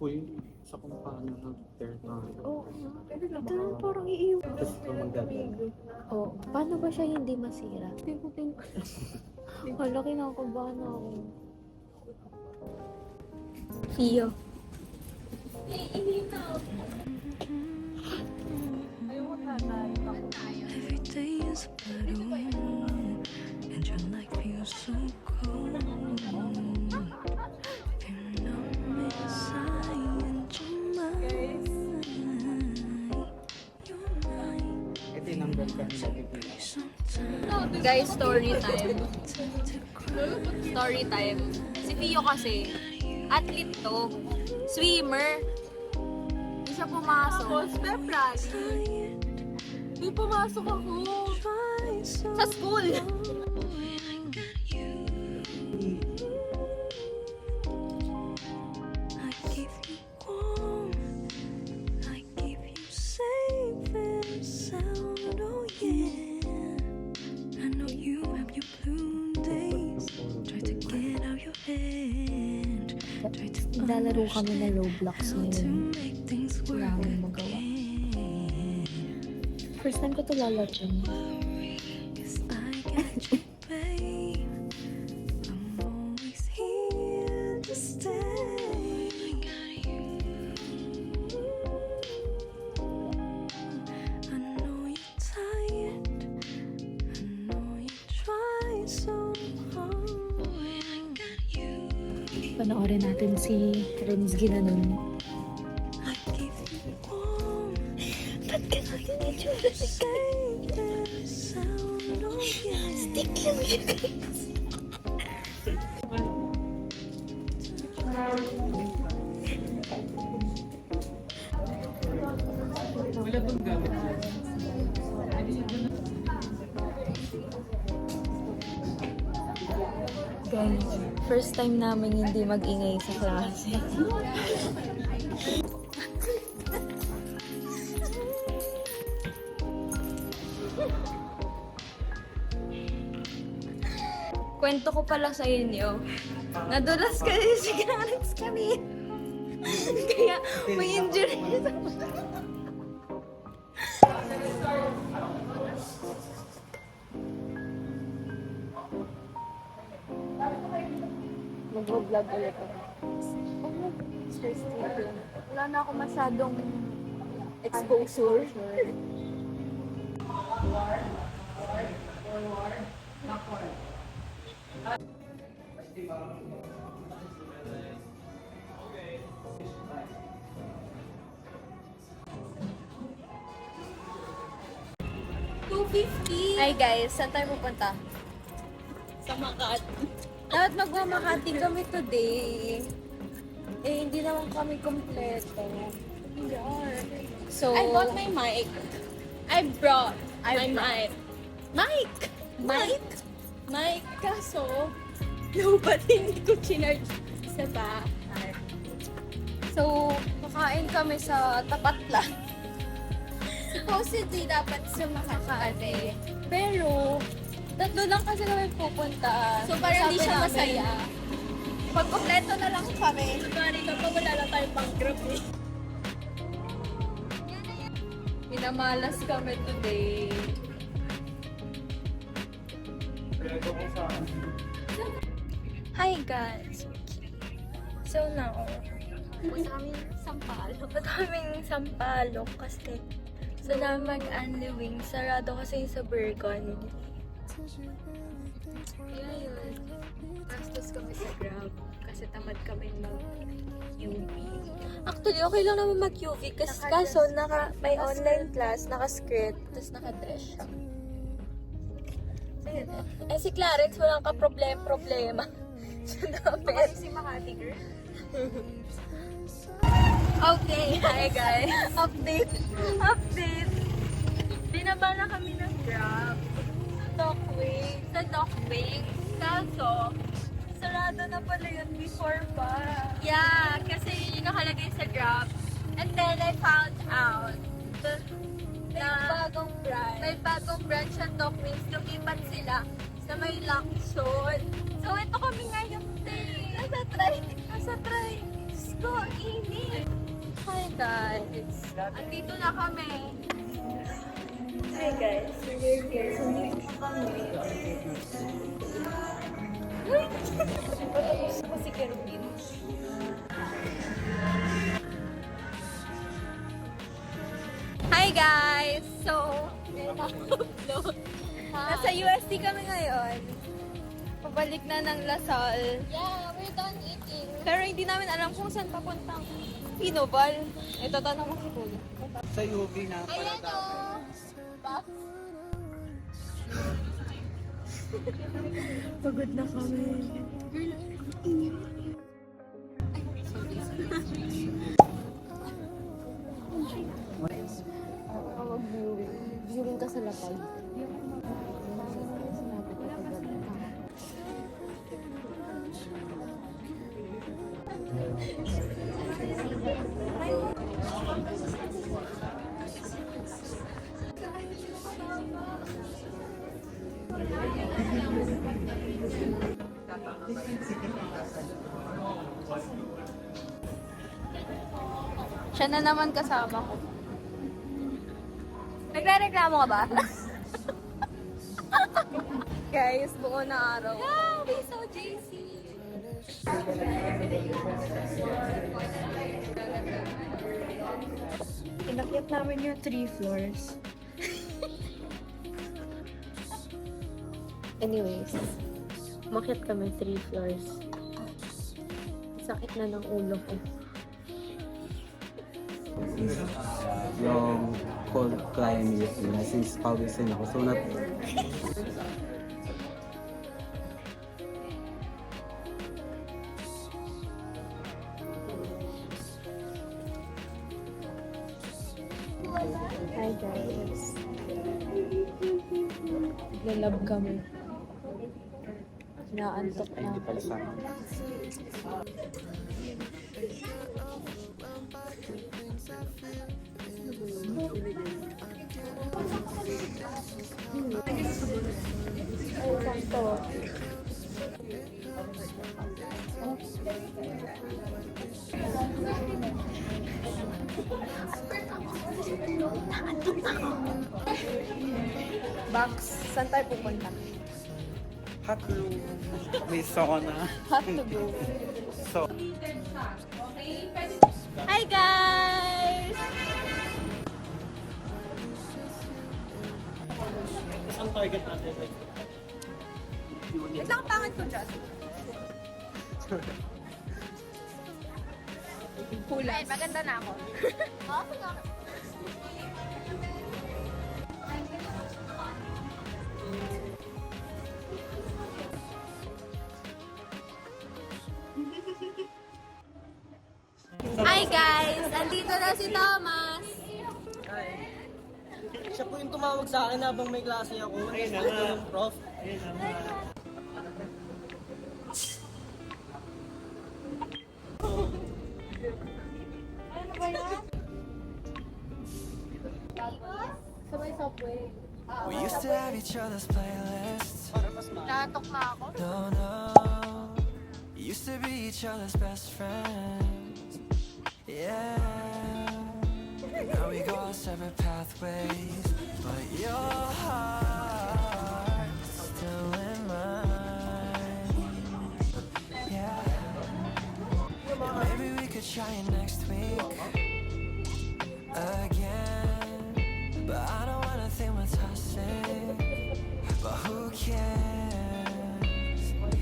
Uy, sa kung paano nag-turn on. Oo nga. Ito na parang iiwan. Tapos ito magdadala. Oo. Paano ba siya hindi masira? Hindi ko tin... Hala, kinakabahan ako. Fio. Every day is a battle, and your life feels so cold. You're not missing you're mine. Ito yung number ka nila bibigyan. Sometimes Guys, story time. Story time. Si Fio kasi, athlete to. Swimmer. Hindi siya pumasok. Tapos, pep rally. Hindi pumasok ako. Sa school. I give you warm, I give you safe and sound. Oh yeah, I know you have your blue days. Try to get out your head. Try to Lalaro kami na Roblox how to ngayon. make things work Wala akong magawa. again. First time ko to lalaro. 'Cause I got you, babe. I'm always here to stay. I know you're tired. I know you try so hard. Panoorin natin si Renz Ginanon. I give you warm. Ba't ka natin itsura safe and sound. Oh yeah. Stick lang siya, guys. Wala bang gamit? Guys, first time namin hindi mag-ingay sa klase. Kwento ko pala sa inyo. Nadulas kasi si Clarence kami. Kaya may injury sa mag-vlog ulit ako. First week lang. Wala na ako masyadong exposure. $250. Hi guys, saan tayo pupunta? Sa Makati. Dapat magmamakati kami today. Eh, hindi naman kami kompleto. So, I bought my mic. I brought my mic. Mic. Kaso, nobody hindi ko chinarge sa bahay. So, kakain kami sa tapat lang. Supposedly, dapat sa Makati. Pero, tatlo lang kasi kami pupunta. So, parang hindi Sabi siya namin, masaya. Pag kompleto na lang kami. Sorry, kapag wala lang tayo pang group eh. Pinamalas kami today. Hi guys. So now, Punta kami Sampalo. kaming Sampaloc kasi so na mag-unliwing. Sarado kasi sa Bergon. Kaya yun. Gastos kami sa Grab. Kasi tamad kami mag-UV. Actually, okay lang naman mag-UV kasi kaso may online class, naka-skirt, tapos naka-dress siya. Eh si Clarence, walang ka-problema. Kasi si Makati girl. Okay, hi guys. Update. Binaba na kami ng Grab. Sa Dockwing. Kaso, sarado na pala yun before pa. Yeah, kasi yun yung nakalagay sa Grab. And then I found out May bagong branch ang Dockwings. Lumipat sila sa may Lacson. So, ito kami ngayon day. Nasa try. ko, init! Hi guys! Andito na kami. Hi guys! We're here. So, dito na kami. Uy! Patapos ko si Kerubin. Hi guys! So, nasa UST kami ngayon. Pabalik na ng Lasal. Yeah, we're done eating. Pero hindi namin alam kung saan papuntang Pinoval. Ito, tanong mo si Kuya. Sa UV na pala Ayan o. Box. Pagod na kami. Viewing ka sa lapag. Siya na naman kasama ko. Nagre-reklamo ka ba? Guys, buo na araw. Yeah, we saw JC. Inakyat namin yung 3 floors. Anyways, umakyat kami 3 floors. Sakit na ng ulo ko. yung cold climate since pawisin ako. So Hi guys. Lalab kami. Naantok na. hindi pala sa Ay, sakto. Box, saan tayo pupunta? hot room. May sauna. Hot to go. So, Hi guys! ang target natin? Ito ang pangat ko dyan. Kulay. Maganda na ako. Hi guys! Andito na si Thomas. Siya po yung tumawag sa akin habang may klase ako. Ito yung prof. We used to have each other's playlists. Natok na ako. No, no. Used to be each other's best friends. Yeah. Now we go our separate pathways. But your heart's still in mine. Yeah. Maybe we could try it next week again. But I don't wanna think we're toxic. But who cares?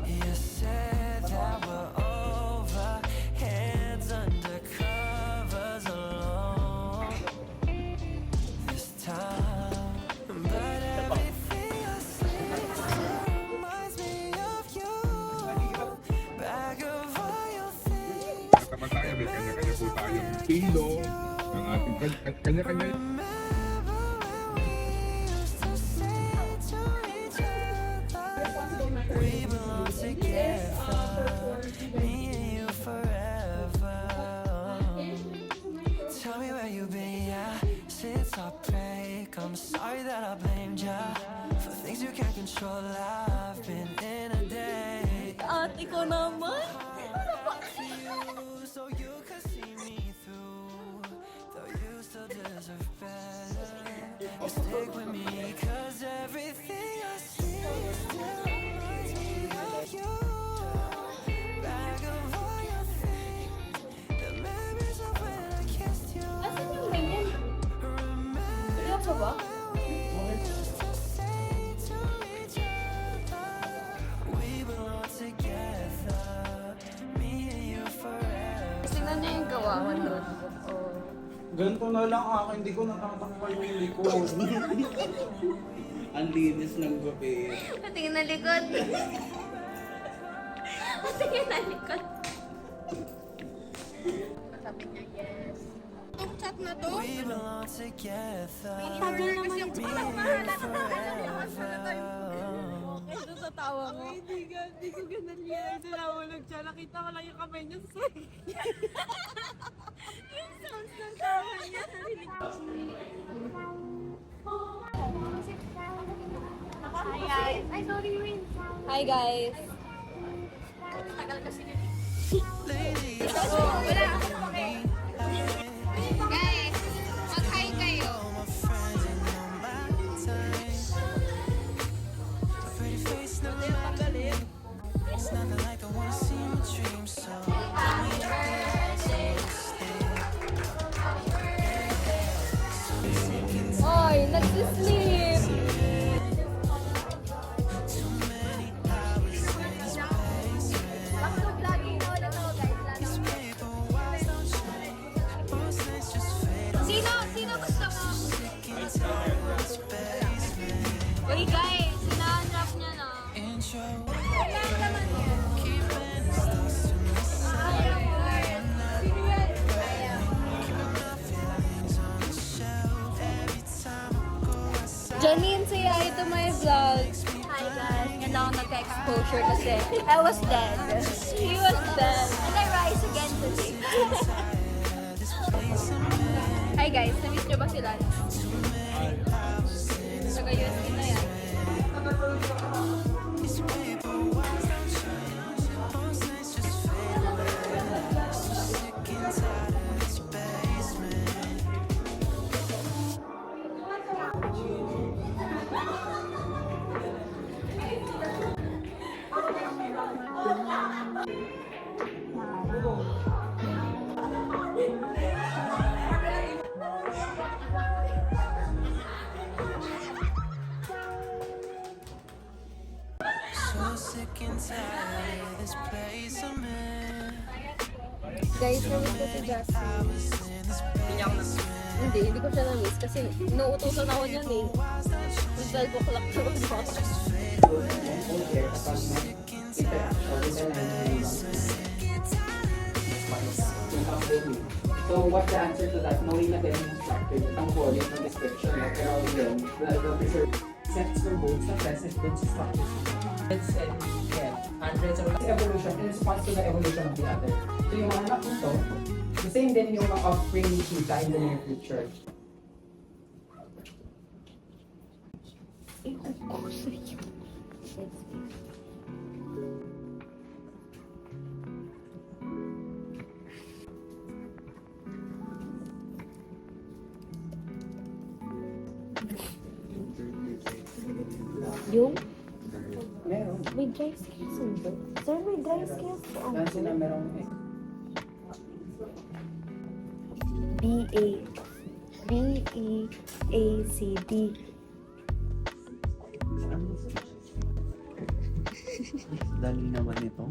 You said that we're over, hands under covers alone this time. But everything I say reminds me of you. Bag of all your things. Kapag tayo may kanya-kanya po tayong estilo, ng ating kanya-kanya. Remember when we used to say to each other, we belong together, me and you forever. Tell me where you've been, yeah, since our break. I'm sorry that I blamed ya for things you can't control. I've been in a day. At ikaw naman? so you can see me through. Though you still deserve better. You stick with me, 'cause everything I see still reminds me of you. Back of all your things, the memories of when I kissed you. Asan yung ganyan? Wala pa ba? We belong together, me and you forever. Tingnan niyo yung gawawan notebook. Oh. Ganito na lang ako, hindi ko natatakpan yung likod. Ang linis ng gabi. Tingin na likod. Tingin na likod. Sabi niya, yes. Itong chat na to. We belong together, Tagal naman yung me and you forever. Ito sa tawa ko. Hindi ko ganun yan. Sinawalog siya. Nakita ko lang yung kamay niya sa side. Yung sounds ng tawa niya. Hi guys. Ay, sorry, Win. Hi guys. Tagal kasi nila. Wala ako pake. Guys, mag-hi kayo. Pretty face, no lie. It's nothing like the one I see in my dreams. So tell me if they ask me to stay. Oy, nagsisleep. Bakit lagi na wala to, guys? Sino gusto mo? Uy, guys, sinahanap niya na. Intro. Wala naman yan. Janine, say hi to my vlog. Hi guys, ganda ako nagka-exposure kasi I was dead. He was dead. And I rise again today. Hi guys, na-miss nyo ba sila? Taga-USB na yan. So sick and tired of this place I'm in. Guys, na-miss ko si Justin. Hindi ko siya na-miss kasi inuutusan ako niyan eh. 12 o'clock na ako. So what's the answer to that? Knowing na din yung structure ng body ng description, no? Pero yun, the preserve sets for both sa present dun sa structures. Hundreds and hundreds of evolution in response to the evolution of the other. So yung mga anak nito, the same din yung mga offspring ni Cheetah in the near future. Yung Meron. may dry scales ba? Sir, may dry scales po. Kasi na merong B-A-C-D. Dali naman ito.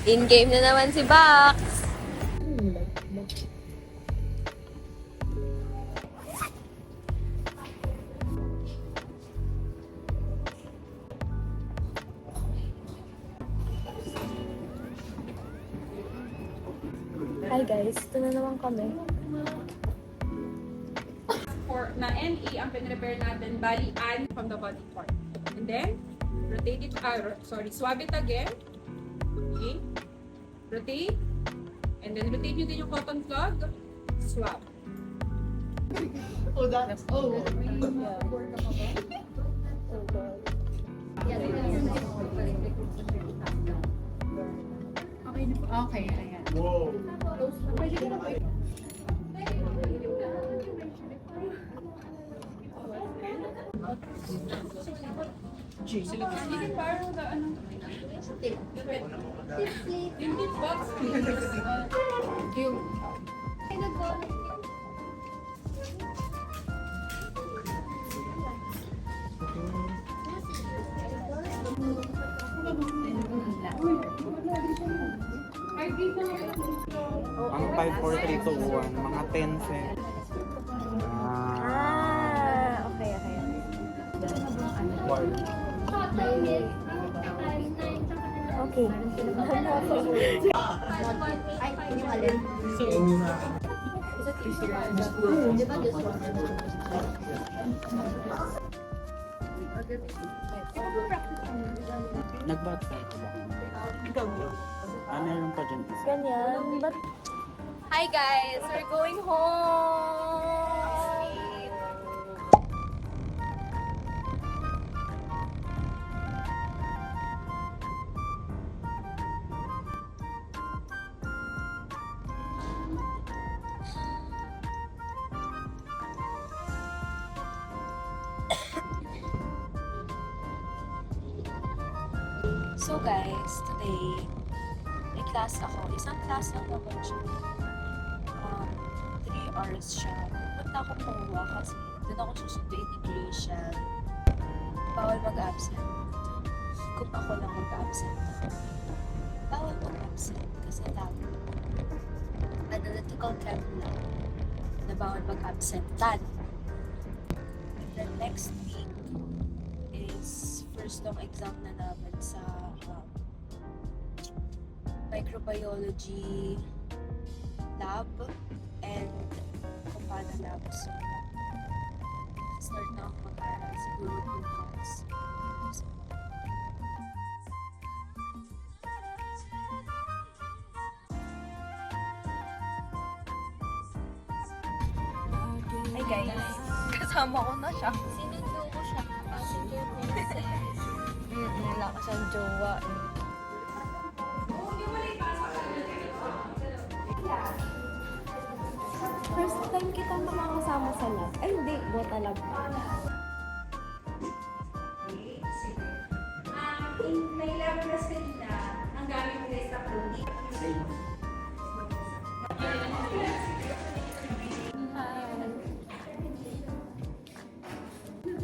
In-game na naman si Bax. Hi guys, ito na naman kami. For na NE ang pinrepair natin, bali an from the body part. And then, rotate it, swab it again. Okay. Rotate. And then rotate nyo din yung cotton clog. Swab. Oh, that's... Oh! Okay, ayan. Wow! Even borrow the ano? Yung gift box. Yung Ang 54321, mga 10 cents. Okay. Okay. Nag-bata ba? Meron pa dyan isa. Ganyan. But Hi guys, we're going home. So guys, today may class ako. Isang class lang naman siya. 3 hours siya. Punta ako kumuha kasi doon ako susunduin ni Gracia. Bawal mag-absent. Kung ako lang mag-absent. Bawal mag-absent kasi tama. Analytical chem lang na bawal mag-absentan. And then next week is first long exam na namin sa microbiology lab and kumpana lab. So, start na ako mag-aral siguro bukas. Hi guys, kasama ko na siya. Sinundo ko siya. Passenger princess. wala ka siyang jowa. First time kitang makakasama sa lab. Ay, hindi. Bota lab. May labras kanina, ang gamit nila is uploading.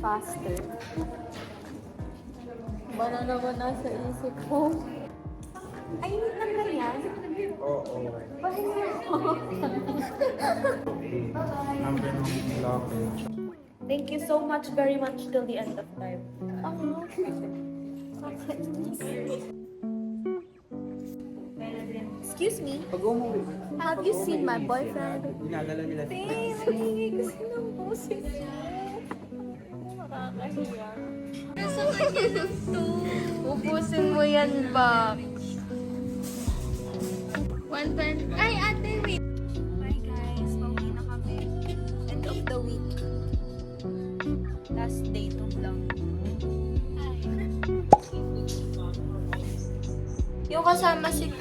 Faster. Ba na naman nasa isip ko? Ay, hindi lang ganyan. Oo. Pahinga ko. Number ng blockage. Thank you so much, very much till the end of time. Excuse me, Pag umuwi, have you seen my boyfriend? inalala nila si Babe, nangingig kasi ng boses niya. Nakakahiya. Nasa kanya na to. Ubusin mo yan, Bak. 120. Ay, ate, wait. Bye guys, pauwi na kami. End of the week. Last day to vlog. Yung kasama si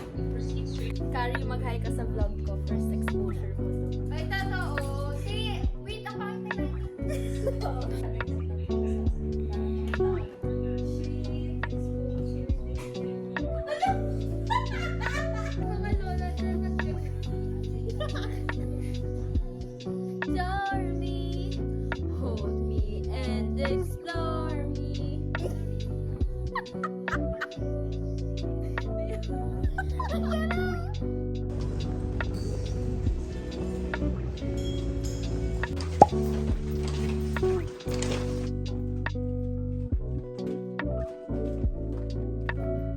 Carrie, mag-hi ka sa vlog ko. First exposure mo. Ay, totoo. Sige, wait, ang pakita natin. Mga lola na Adore me, hold me, and explore me.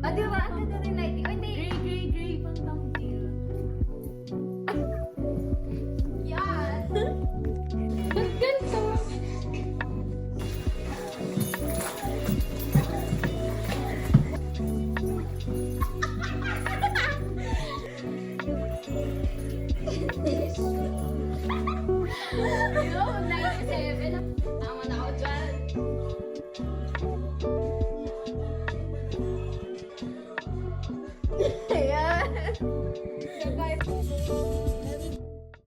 Ah, di ba? Ang ganda rin lighting. Oh, hindi. Gray. Pang thumbnail. Yan. Ba't ganito? Ayun, 97. Tama na ako dyan. Ayan.